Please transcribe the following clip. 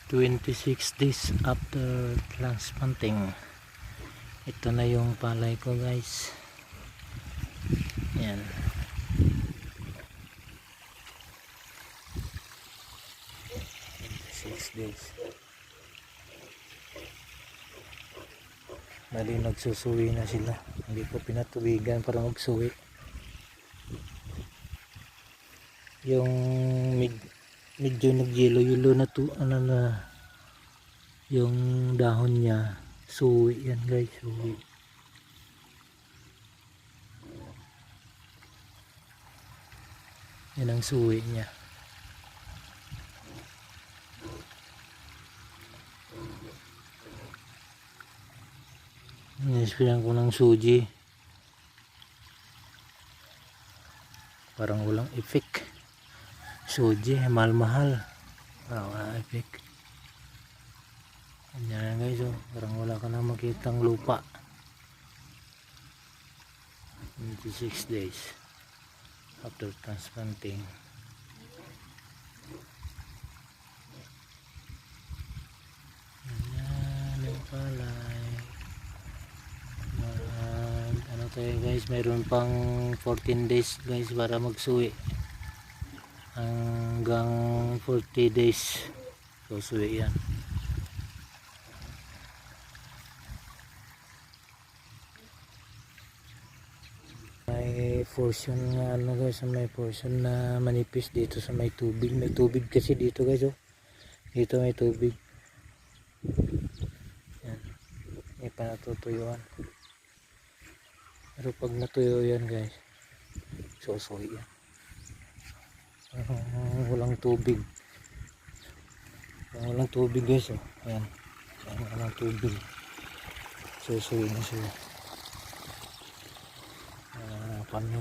26 days after transplanting. Ito na yung palay ko, guys. Yan. Six days. Bali nagsusuwi na sila. Hindi ko pinatubigan para magsuwi. Yung medyo nagyelo-yelo na to, ano na, yung dahon niya, suwi yan, guys, suwi. Yan ang suwi niya. Nispiran ko ng suji, parang walang effect. Suji mahal-mahal, wala effect. Ganyan guys, oh. Parang wala ka na makitang lupa. 26 days after transplanting. Ganyan yung palay. Ano tayo guys, mayroon pang 14 days guys para magsuwi. Hanggang 40 days susuwi yan. May portion nga ano guys, may portion na manipis dito sa may tubig. May tubig kasi dito guys, oh. Dito may tubig. Yan. May panatutuyuan. Pero pag natuyo yan guys, susuwi yan. Walang tubig. Walang tubig guys, oh. Ayan. Walang tubig. Susuwi na siya. Paano